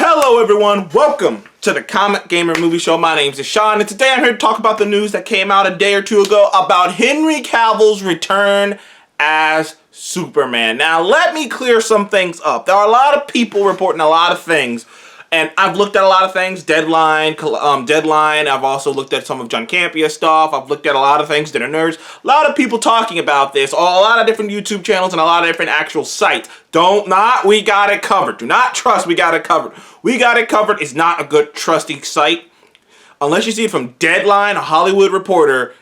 Hello everyone, welcome to the Comic Gamer Movie Show. My name's Sean, and today I'm here to talk about the news that came out a day or two ago about Henry Cavill's return as Superman. Now, let me clear some things up. There are a lot of people reporting a lot of things, and I've looked at a lot of things. Deadline. I've also looked at some of John Cameo stuff. I've looked at a lot of things that are nerds. A lot of people talking about this. A lot of different YouTube channels and a lot of different actual sites. We got it covered. Do not trust, we got it covered. We got it covered is not a good trusty site. Unless you see it from Deadline, a Hollywood Reporter,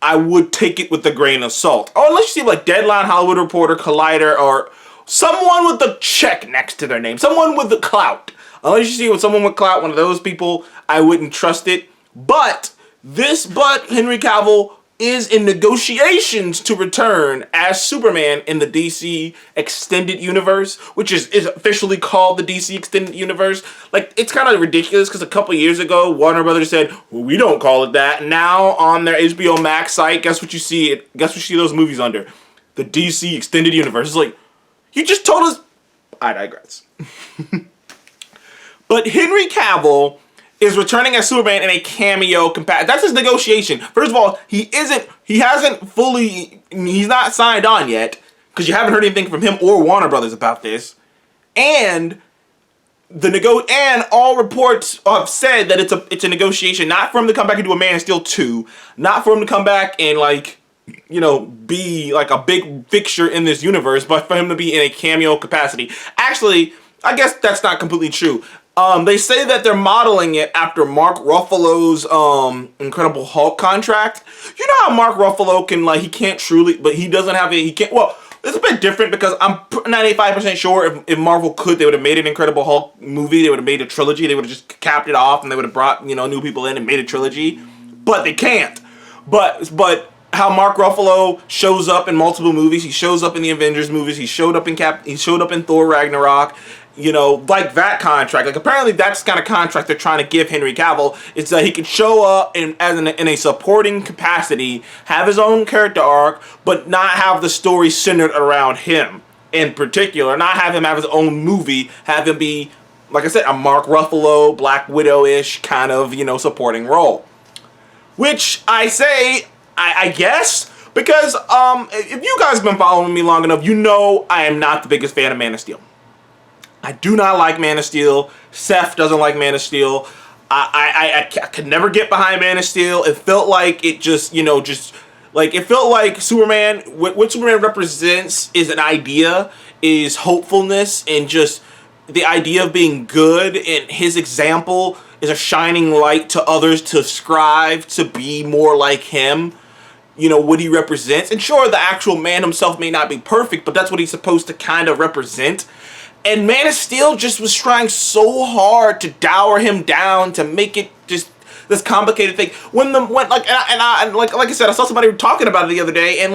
I would take it with a grain of salt. Or unless you see like Deadline, Hollywood Reporter, Collider, or someone with the check next to their name. Someone with the clout. Unless you see it with someone with clout, one of those people, I wouldn't trust it. But Henry Cavill is in negotiations to return as Superman in the DC Extended Universe, which is officially called the DC Extended Universe. Like, it's kind of ridiculous because a couple years ago, Warner Brothers said, well, we don't call it that. Now, on their HBO Max site, guess what you see? Guess what you see those movies under? The DC Extended Universe. It's like, you just told us. I digress. But Henry Cavill is returning as Superman in a cameo capacity. That's his negotiation. First of all, he's not signed on yet, because you haven't heard anything from him or Warner Brothers about this. And all reports have said that it's a negotiation, not for him to come back and do a Man of Steel 2, not for him to come back and be like a big fixture in this universe, but for him to be in a cameo capacity. Actually, I guess that's not completely true. They say that they're modeling it after Mark Ruffalo's Incredible Hulk contract. You know how Mark Ruffalo can, it's a bit different because I'm 95% sure if Marvel could, they would have made an Incredible Hulk movie. They would have made a trilogy. They would have just capped it off and they would have brought, new people in and made a trilogy. But they can't. But how Mark Ruffalo shows up in multiple movies. He shows up in the Avengers movies. He showed up in Thor Ragnarok. Like that contract. Like, apparently that's the kind of contract they're trying to give Henry Cavill. It's that he can show up in a supporting capacity, have his own character arc, but not have the story centered around him in particular. Not have him have his own movie. Have him be, like I said, a Mark Ruffalo, Black Widow-ish kind of, supporting role. Which I say, I guess, because if you guys have been following me long enough, I am not the biggest fan of Man of Steel. I do not like Man of Steel. Seth doesn't like Man of Steel. I could never get behind Man of Steel. It felt like it it felt like Superman, what Superman represents is an idea, is hopefulness, and just the idea of being good, and his example is a shining light to others to strive to be more like him. What he represents. And sure, the actual man himself may not be perfect, but that's what he's supposed to kind of represent. And Man of Steel just was trying so hard to dour him down, to make it just this complicated thing. Like I said, I saw somebody talking about it the other day, and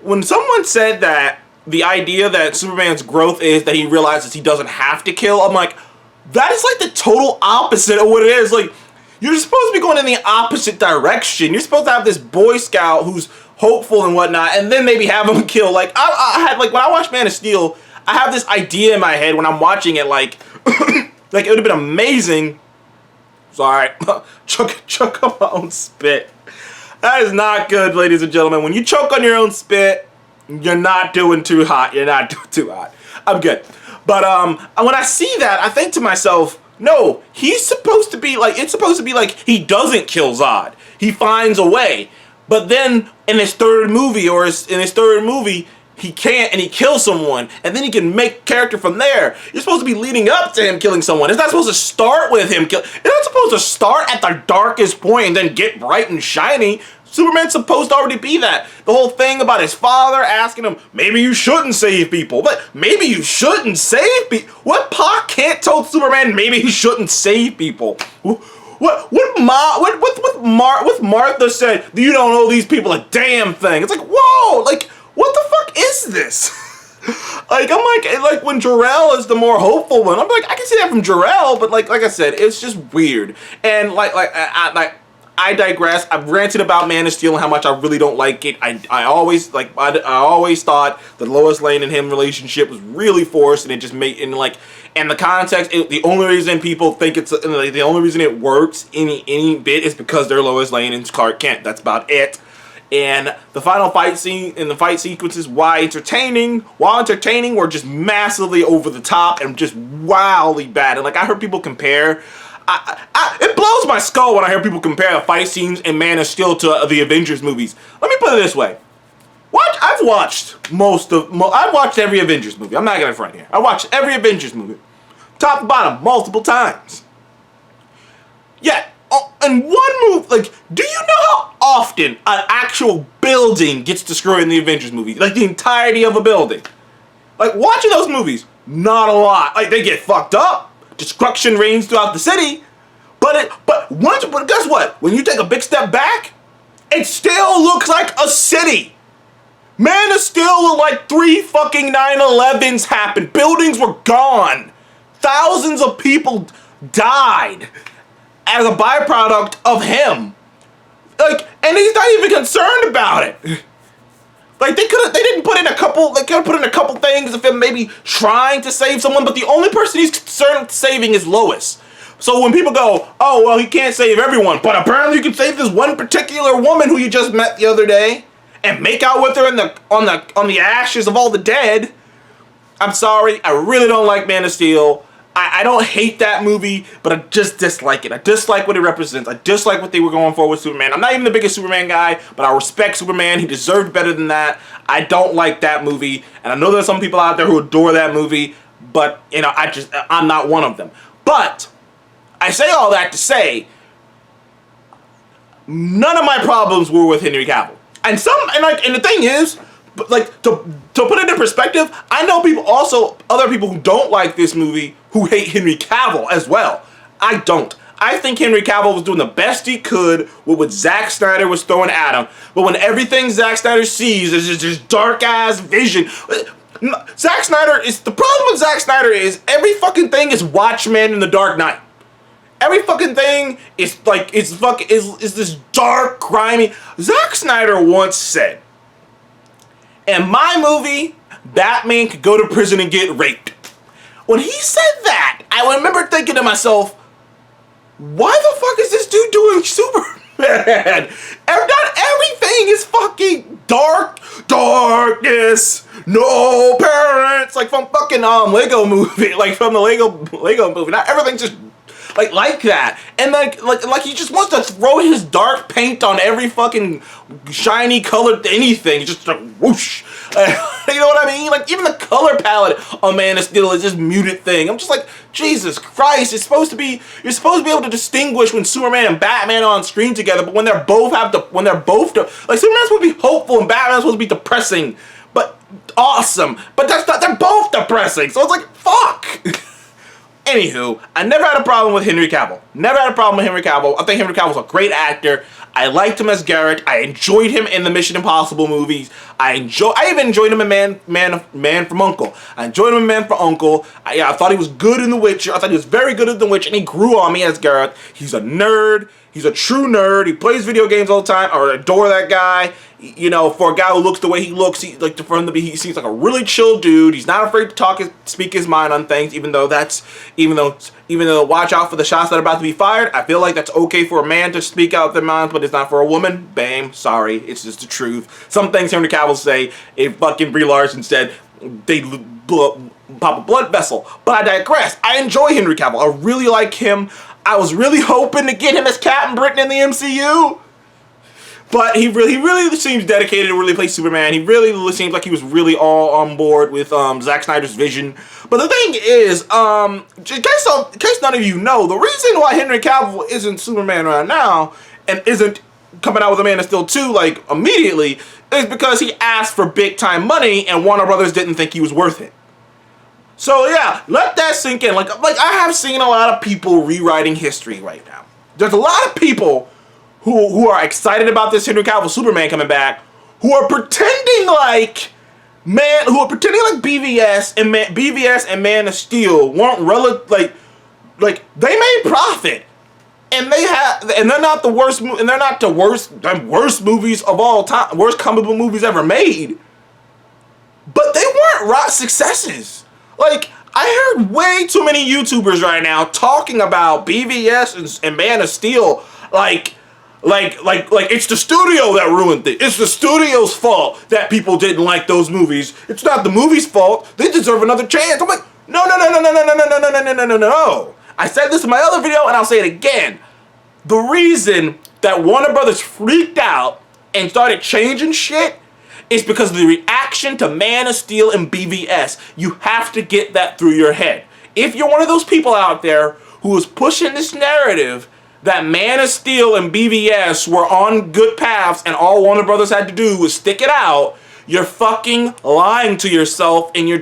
when someone said that the idea that Superman's growth is that he realizes he doesn't have to kill, I'm like, that is like the total opposite of what it is. Like, you're supposed to be going in the opposite direction. You're supposed to have this Boy Scout who's hopeful and whatnot, and then maybe have him kill. Like, I had when I watched Man of Steel, I have this idea in my head when I'm watching it, like it would have been amazing. Sorry, choke on my own spit. That is not good, ladies and gentlemen. When you choke on your own spit, you're not doing too hot. You're not doing too hot. I'm good. But when I see that, I think to myself, no, he's supposed to be like, it's supposed to be like he doesn't kill Zod. He finds a way. But then in his third movie, he can't, and he kills someone, and then he can make character from there. You're supposed to be leading up to him killing someone. It's not supposed to start with him it's not supposed to start at the darkest point and then get bright and shiny. Superman's supposed to already be that. The whole thing about his father asking him, maybe you shouldn't save people. But maybe you shouldn't save people. What Pa Kent told Superman maybe he shouldn't save people? What Martha said, you don't owe these people a damn thing. It's like, whoa, what the fuck is this? I'm like when Jor-El is the more hopeful one, I'm like, I can see that from Jor-El, but like I said, it's just weird. And I I digress. I've ranted about Man of Steel and how much I really don't like it. I always thought the Lois Lane and him relationship was really forced, and it just made and the context. The only reason people think the only reason it works any bit is because they're Lois Lane and Clark Kent. That's about it. And the final fight scene and the fight sequences, while entertaining, were just massively over the top and just wildly bad. And I heard people compare. It blows my skull when I hear people compare the fight scenes in Man of Steel to the Avengers movies. Let me put it this way. I've watched every Avengers movie. I'm not gonna front here. I watched every Avengers movie, top to bottom, multiple times. Yeah, in one movie, do you know how often an actual building gets destroyed in the Avengers movie? The entirety of a building. Watching those movies, not a lot. They get fucked up, destruction reigns throughout the city, but guess what? When you take a big step back, it still looks like a city. Man of Steel looked 3 fucking 9/11s happened. Buildings were gone. Thousands of people died as a byproduct of him. And he's not even concerned about it. They didn't put in a couple, they could have put in a couple things of him maybe trying to save someone, but the only person he's concerned with saving is Lois. So when people go, oh, well, he can't save everyone, but apparently you can save this one particular woman who you just met the other day and make out with her on the ashes of all the dead. I'm sorry, I really don't like Man of Steel. I don't hate that movie, but I just dislike it. I dislike what it represents. I dislike what they were going for with Superman. I'm not even the biggest Superman guy, but I respect Superman. He deserved better than that. I don't like that movie, and I know there's some people out there who adore that movie, but I'm not one of them. But I say all that to say, none of my problems were with Henry Cavill. And the thing is, to put it in perspective, I know other people who don't like this movie who hate Henry Cavill as well. I don't. I think Henry Cavill was doing the best he could with what Zack Snyder was throwing at him. But when everything Zack Snyder sees is just this dark ass vision, the problem with Zack Snyder is every fucking thing is Watchmen and The Dark Knight. Every fucking thing is is this dark, grimy. Zack Snyder once said, in my movie, Batman could go to prison and get raped. When he said that, I remember thinking to myself, why the fuck is this dude doing Superman? Not everything is fucking darkness, no parents, from fucking Lego movie, from the Lego movie. Not everything's just like that, and he just wants to throw his dark paint on every fucking shiny colored anything, just whoosh. You know what I mean? Even the color palette on Man of Steel is this muted thing. I'm just Jesus Christ! You're supposed to be able to distinguish when Superman and Batman are on screen together, but when they're both Superman's supposed to be hopeful and Batman's supposed to be depressing, but awesome. But that's not. They're both depressing, so it's fuck. Anywho, I never had a problem with Henry Cavill. I think Henry Cavill's a great actor. I liked him as Garrett. I enjoyed him in the Mission Impossible movies. I even enjoyed him in Man from U.N.C.L.E. I enjoyed him in Man from U.N.C.L.E. I thought he was good in The Witcher. I thought he was very good in The Witcher, and he grew on me as Garrett. He's a nerd. He's a true nerd. He plays video games all the time. I adore that guy. For a guy who looks the way he looks, he seems like a really chill dude. He's not afraid to speak his mind on things, even though watch out for the shots that are about to be fired. I feel like that's okay for a man to speak out their minds, but it's not for a woman. Bam, sorry, it's just the truth. Some things Henry Cavill say, if fucking Brie Larson said, they pop a blood vessel. But I digress. I enjoy Henry Cavill. I really like him. I was really hoping to get him as Captain Britain in the MCU. But he really seems dedicated to really play Superman. He really seems like he was really all on board with Zack Snyder's vision. But the thing is, in case none of you know, the reason why Henry Cavill isn't Superman right now and isn't coming out with a Man of Steel 2 immediately is because he asked for big time money and Warner Brothers didn't think he was worth it. So yeah, let that sink in. I have seen a lot of people rewriting history right now. There's a lot of people who are excited about this Henry Cavill Superman coming back, who are pretending like BVS and Man of Steel weren't they made profit. and they're not the worst, and they're not the worst movies of all time, worst comic book movies ever made. But they weren't rock successes. Like, I heard way too many YouTubers right now talking about BVS and Man of Steel like it's the studio that ruined it. It's the studio's fault that people didn't like those movies. It's not the movie's fault. They deserve another chance. I'm like, no. I said this in my other video, and I'll say it again. The reason that Warner Brothers freaked out and started changing shit is because of the reaction to Man of Steel and BVS. You have to get that through your head. If you're one of those people out there who is pushing this narrative that Man of Steel and BVS were on good paths and all Warner Brothers had to do was stick it out, you're fucking lying to yourself, and you're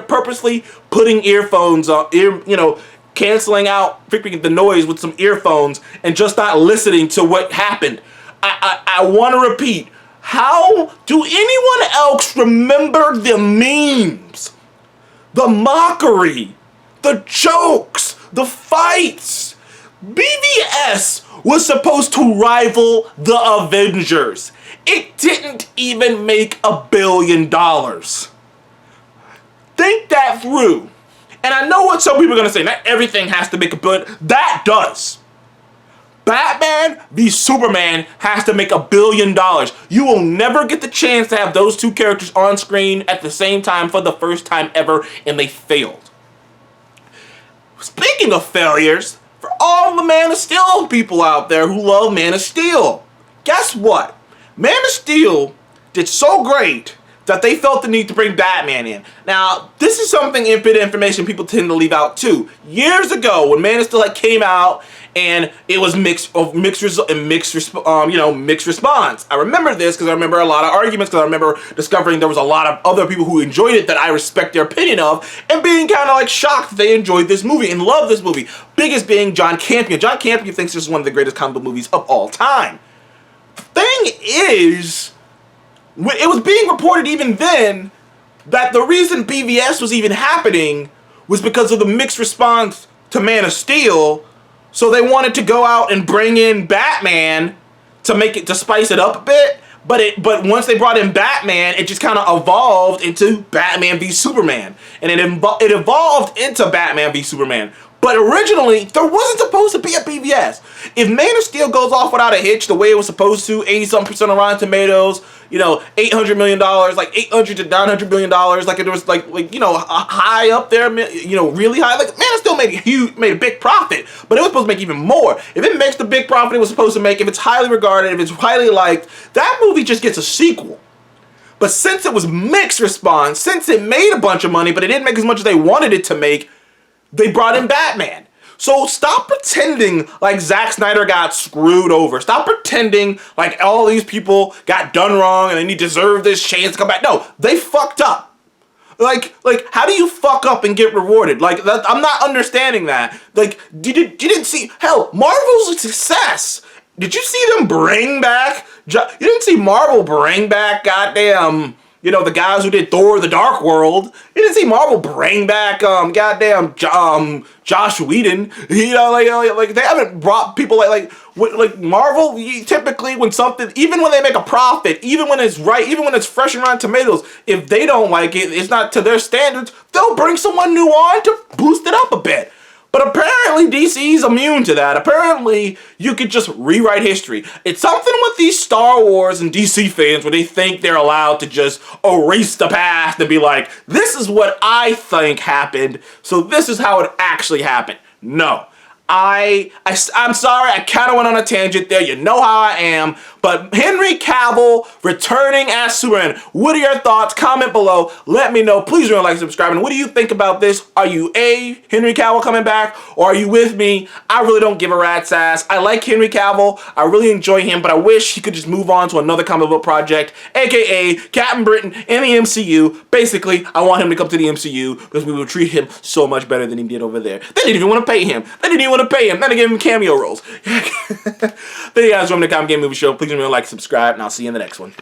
purposely putting earphones on, canceling out the noise with some earphones and just not listening to what happened. I want to repeat, how do anyone else remember the memes, the mockery, the jokes, the fights? BVS was supposed to rival the Avengers. It didn't even make $1 billion. Think that through. And I know what some people are going to say, not everything has to make $1 billion. That does. Batman v Superman has to make $1 billion. You will never get the chance to have those two characters on screen at the same time for the first time ever, and they failed. Speaking of failures, for all the Man of Steel people out there who love Man of Steel, guess what? Man of Steel did so great that they felt the need to bring Batman in. Now, this is something information people tend to leave out too. Years ago, when Man of Steel came out, and it was mixed response. I remember this because I remember a lot of arguments, because I remember discovering there was a lot of other people who enjoyed it that I respect their opinion of, and being kind of like shocked that they enjoyed this movie and loved this movie. Biggest being John Campion. John Campion thinks this is one of the greatest comic book movies of all time. The thing is, it was being reported even then that the reason BVS was even happening was because of the mixed response to Man of Steel. So they wanted to go out and bring in Batman to spice it up a bit. But once they brought in Batman, it just kind of evolved into Batman v Superman. And it evolved into Batman v Superman. But originally, there wasn't supposed to be a BVS. If Man of Steel goes off without a hitch the way it was supposed to, 80-something% on Rotten Tomatoes, $800 million, like $800 to $900 million, like it was high up there, really high. Like Man of Steel made a big profit, but it was supposed to make even more. If it makes the big profit it was supposed to make, if it's highly regarded, if it's highly liked, that movie just gets a sequel. But since it was mixed response, since it made a bunch of money, but it didn't make as much as they wanted it to make, they brought in Batman. So stop pretending like Zack Snyder got screwed over. Stop pretending like all these people got done wrong and they deserve this chance to come back. No, they fucked up. Like how do you fuck up and get rewarded? Like, I'm not understanding that. Like, you didn't see, hell, Marvel's a success. Did you see them bring back, you didn't see Marvel bring back goddamn, the guys who did Thor: The Dark World. You didn't see Marvel bring back, goddamn, Josh Whedon. They haven't brought people like Marvel. Typically, when something, even when they make a profit, even when it's right, even when it's fresh and Rotten Tomatoes, if they don't like it, it's not to their standards, they'll bring someone new on to boost it up a bit. But apparently DC's immune to that. Apparently you could just rewrite history. It's something with these Star Wars and DC fans where they think they're allowed to just erase the past and be like, this is what I think happened, so this is how it actually happened. No. I'm sorry, I kind of went on a tangent there. You know how I am. But Henry Cavill returning as Superman. What are your thoughts? Comment below. Let me know. Please remember to like and subscribe. And what do you think about this? Are you Henry Cavill coming back? Or are you with me? I really don't give a rat's ass. I like Henry Cavill. I really enjoy him. But I wish he could just move on to another comic book project. AKA Captain Britain in the MCU. Basically, I want him to come to the MCU because we will treat him so much better than he did over there. They didn't even want to pay him. They didn't even want to pay him. Then they gave him cameo roles. Thank you guys for watching the Comic Game Movie Show. Please remember to like, subscribe, and I'll see you in the next one.